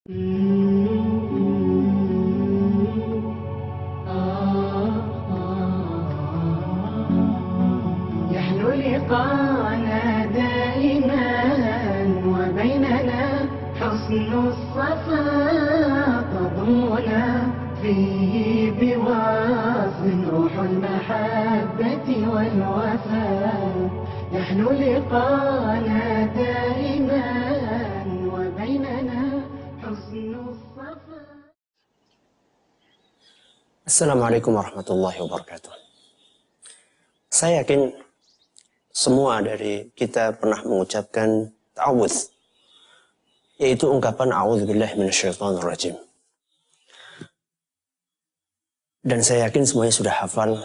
يحلو لقانا دائما وبيننا حسن الصفاء تضمنا فيه بواصل روح المحبة والوفاء يحلو لقانا دائما وبيننا حسن الصفاء. Assalamualaikum warahmatullahi wabarakatuh. Saya yakin semua dari kita pernah mengucapkan ta'awudz, yaitu ungkapan a'udzubillahi minasyaitonirrajim. Dan saya yakin semuanya sudah hafal.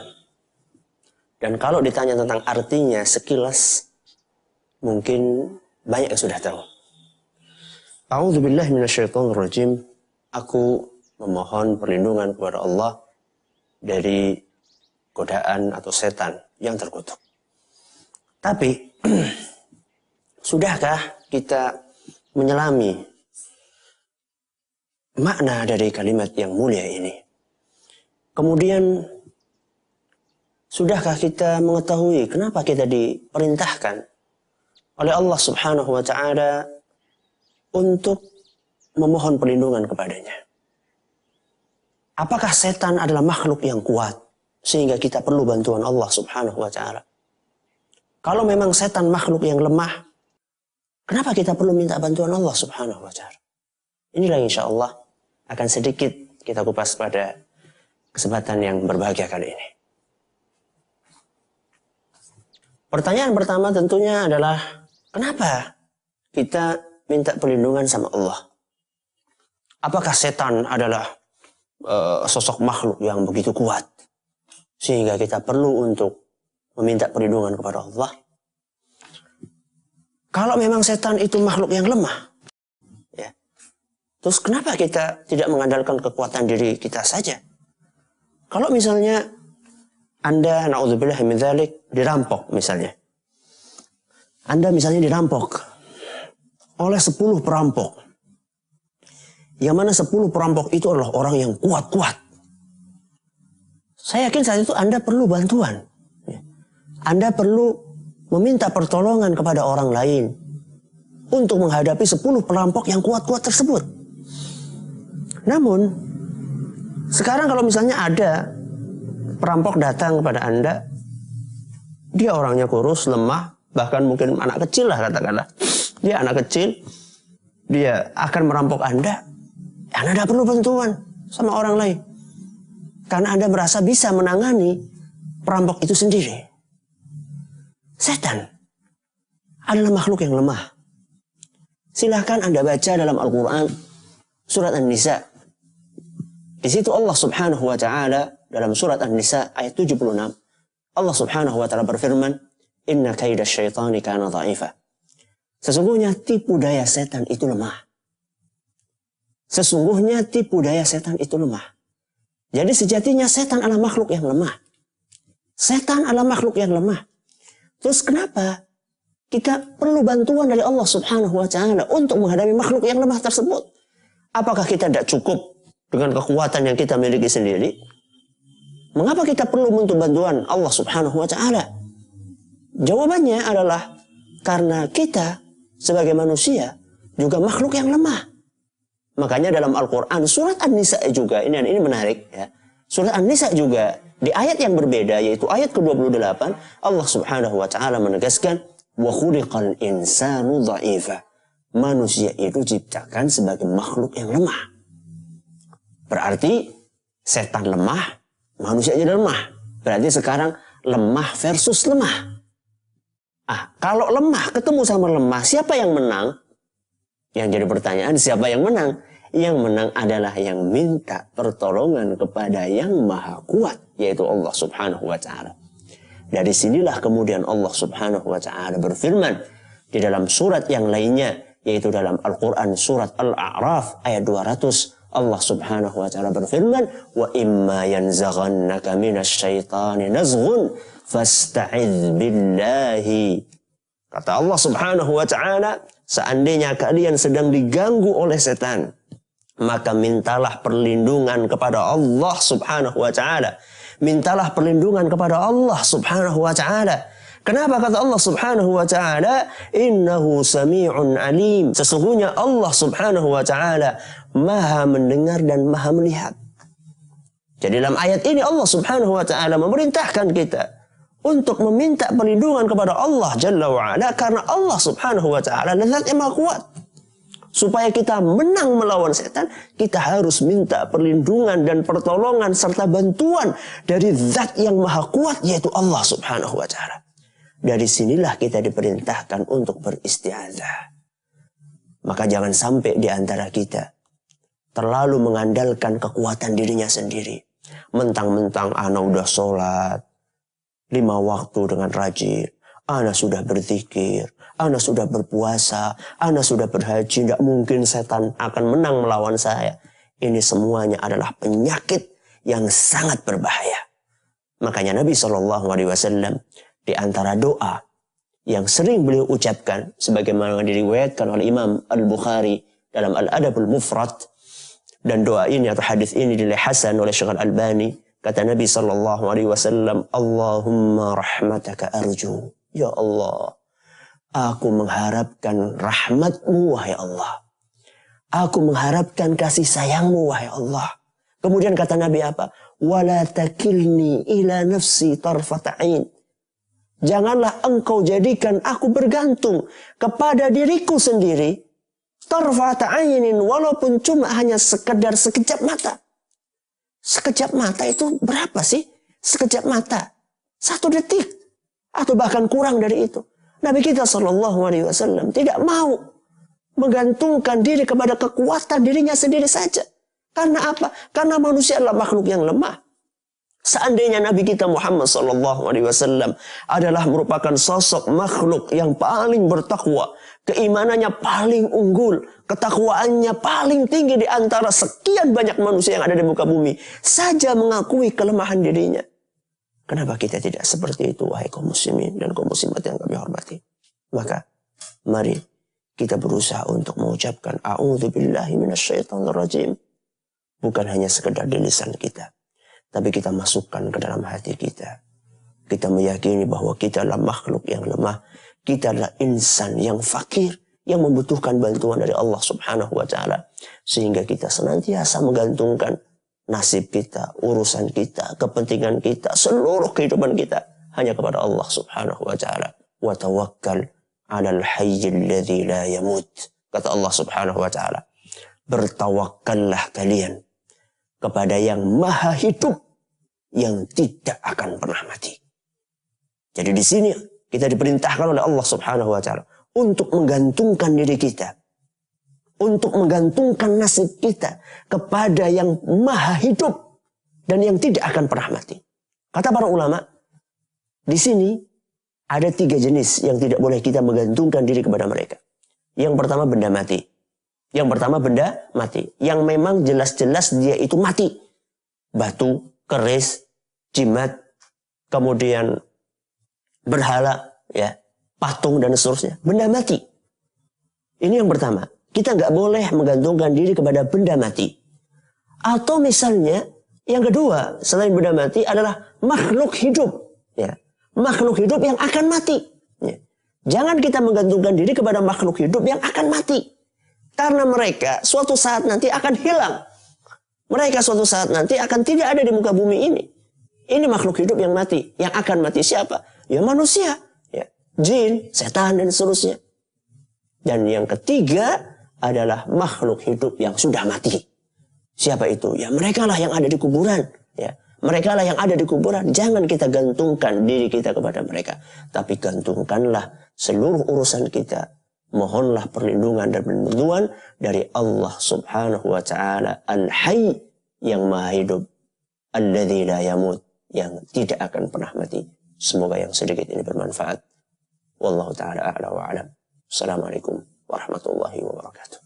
Dan kalau ditanya tentang artinya sekilas, mungkin banyak yang sudah tahu. A'udzubillahi minasyaitonirrajim, aku memohon perlindungan kepada Allah dari godaan atau setan yang terkutuk. Tapi, sudahkah kita menyelami makna dari kalimat yang mulia ini? Kemudian, sudahkah kita mengetahui kenapa kita diperintahkan oleh Allah Subhanahu wa Ta'ala untuk memohon perlindungan kepadanya? Apakah setan adalah makhluk yang kuat sehingga kita perlu bantuan Allah Subhanahu wa Ta'ala? Kalau memang setan makhluk yang lemah, kenapa kita perlu minta bantuan Allah Subhanahu wa Ta'ala? Inilah insya Allah akan sedikit kita kupas pada kesempatan yang berbahagia kali ini. Pertanyaan pertama tentunya adalah, kenapa kita minta perlindungan sama Allah? Apakah setan adalah sosok makhluk yang begitu kuat sehingga kita perlu untuk meminta perlindungan kepada Allah? Kalau memang setan itu makhluk yang lemah, ya, terus kenapa kita tidak mengandalkan kekuatan diri kita saja? Kalau misalnya Anda, na'udzubillah min dzalik, dirampok misalnya. Anda misalnya dirampok oleh 10 perampok. Yang mana 10 perampok itu adalah orang yang kuat-kuat. Saya yakin saat itu Anda perlu bantuan. Anda perlu meminta pertolongan kepada orang lain untuk menghadapi 10 perampok yang kuat-kuat tersebut. Namun, sekarang kalau misalnya ada perampok datang kepada Anda, dia orangnya kurus, lemah, bahkan mungkin anak kecil lah katakanlah. Dia anak kecil, dia akan merampok Anda. Anda tidak perlu bantuan sama orang lain. Karena Anda merasa bisa menangani perampok itu sendiri. Setan adalah makhluk yang lemah. Silahkan Anda baca dalam Al-Quran surat An-Nisa. Di situ Allah Subhanahu wa Ta'ala dalam surat An-Nisa ayat 76. Allah Subhanahu wa Ta'ala berfirman, "Inna kaida syaitani kana dha'ifa." Sesungguhnya tipu daya setan itu lemah. Sesungguhnya tipu daya setan itu lemah. Jadi sejatinya setan adalah makhluk yang lemah. Setan adalah makhluk yang lemah. Terus kenapa kita perlu bantuan dari Allah Subhanahu wa Ta'ala untuk menghadapi makhluk yang lemah tersebut? Apakah kita tidak cukup dengan kekuatan yang kita miliki sendiri? Mengapa kita perlu untuk bantuan Allah Subhanahu wa Ta'ala? Jawabannya adalah karena kita sebagai manusia juga makhluk yang lemah. Makanya dalam Al-Quran surat An-Nisa juga, ini menarik ya. Surat An-Nisa juga di ayat yang berbeda, yaitu ayat ke-28, Allah Subhanahu wa Ta'ala menegaskan, "Wa khuliqal insanu dha'ifa." Manusia itu diciptakan sebagai makhluk yang lemah. Berarti setan lemah, manusia jadi lemah. Berarti sekarang lemah versus lemah. Kalau lemah ketemu sama lemah, siapa yang menang? Yang jadi pertanyaan, siapa yang menang? Yang menang adalah yang minta pertolongan kepada yang maha kuat, yaitu Allah Subhanahu wa Ta'ala. Dari sinilah kemudian Allah Subhanahu wa Ta'ala berfirman di dalam surat yang lainnya, yaitu dalam Al-Quran surat Al-A'raf ayat 200. Allah Subhanahu wa Ta'ala berfirman, "Wa imma yanzaghannaka minasyaitani nazghun fasta'idz billahi." Kata Allah Subhanahu wa Ta'ala, seandainya kalian sedang diganggu oleh setan, Maka mintalah perlindungan kepada Allah subhanahu wa ta'ala. Mintalah perlindungan kepada Allah subhanahu wa ta'ala. Kenapa kata Allah subhanahu wa ta'ala? Innahu sami'un alim. Sesungguhnya Allah subhanahu wa ta'ala maha mendengar dan maha melihat. Jadi dalam ayat ini Allah subhanahu wa ta'ala memerintahkan kita untuk meminta perlindungan kepada Allah Jalla wa'ala. Karena Allah subhanahu wa ta'ala zat yang maha kuat. Supaya kita menang melawan setan, kita harus minta perlindungan dan pertolongan serta bantuan dari zat yang maha kuat, yaitu Allah subhanahu wa ta'ala. Dari sinilah kita diperintahkan untuk beristiazah. Maka jangan sampai di antara kita terlalu mengandalkan kekuatan dirinya sendiri. Mentang-mentang ana udah sholat 5 waktu dengan rajin, ana sudah berzikir, ana sudah berpuasa, ana sudah berhaji, tidak mungkin setan akan menang melawan saya. Ini semuanya adalah penyakit yang sangat berbahaya. Makanya Nabi SAW di antara doa yang sering beliau ucapkan, sebagaimana diriwayatkan oleh Imam Al-Bukhari dalam Al-Adabul Mufrad, dan doa ini atau hadis ini dinilai hasan oleh Syekh Al-Albani. Kata Nabi SAW, Allahumma rahmataka arju. Ya Allah, aku mengharapkan rahmatmu, wahai Allah. Aku mengharapkan kasih sayangmu, wahai Allah. Kemudian kata Nabi apa? Wala takilni ila nafsi tarfata'in. Janganlah engkau jadikan aku bergantung kepada diriku sendiri. Tarfata'inin, walaupun cuma hanya sekedar sekejap mata. Sekejap mata itu berapa sih? Sekejap mata. 1 detik. Atau bahkan kurang dari itu. Nabi kita SAW tidak mau menggantungkan diri kepada kekuatan dirinya sendiri saja. Karena apa? Karena manusia adalah makhluk yang lemah. Seandainya Nabi kita Muhammad SAW adalah merupakan sosok makhluk yang paling bertakwa, keimanannya paling unggul, ketakwaannya paling tinggi di antara sekian banyak manusia yang ada di muka bumi, saja mengakui kelemahan dirinya. Kenapa kita tidak seperti itu, wahai kaum muslimin dan kaum muslimat yang kami hormati? Maka mari kita berusaha untuk mengucapkan a'udzubillahi minasyaitonir rajim. Bukan hanya sekedar di lisan kita, tapi kita masukkan ke dalam hati kita. Kita meyakini bahwa kita adalah makhluk yang lemah. Kita adalah insan yang fakir, yang membutuhkan bantuan dari Allah subhanahu wa ta'ala. Sehingga kita senantiasa menggantungkan nasib kita, urusan kita, kepentingan kita, seluruh kehidupan kita hanya kepada Allah subhanahu wa ta'ala. Wa tawakkal 'alal hayyil ladzi la yamut. Kata Allah subhanahu wa ta'ala, bertawakkallah kalian kepada yang maha hidup, yang tidak akan pernah mati. Jadi di sini kita diperintahkan oleh Allah subhanahu wa ta'ala untuk menggantungkan diri kita, untuk menggantungkan nasib kita kepada yang maha hidup dan yang tidak akan pernah mati. Kata para ulama, di sini ada 3 jenis yang tidak boleh kita menggantungkan diri kepada mereka. Yang pertama benda mati. Yang pertama benda mati. Yang memang jelas-jelas dia itu mati. Batu, keris, jimat, kemudian berhala, ya, patung dan seterusnya. Benda mati. Ini yang pertama. Kita nggak boleh menggantungkan diri kepada benda mati. Atau misalnya yang kedua selain benda mati adalah makhluk hidup. Ya. Makhluk hidup yang akan mati. Ya. Jangan kita menggantungkan diri kepada makhluk hidup yang akan mati. Karena mereka suatu saat nanti akan hilang. Mereka suatu saat nanti akan tidak ada di muka bumi ini. Ini makhluk hidup yang mati. Yang akan mati siapa? Ya manusia. Ya. Jin, setan dan seterusnya. Dan yang ketiga adalah makhluk hidup yang sudah mati. Siapa itu? Ya mereka lah yang ada di kuburan. Ya. Mereka lah yang ada di kuburan. Jangan kita gantungkan diri kita kepada mereka. Tapi gantungkanlah seluruh urusan kita. Mohonlah perlindungan dan bantuan dari Allah subhanahu wa ta'ala. Al-Hayy, yang maha hidup. Alladzi la yamut, yang tidak akan pernah mati. Semoga yang sedikit ini bermanfaat. Wallahu ta'ala a'la wa a'lam. Assalamualaikum warahmatullahi wabarakatuh.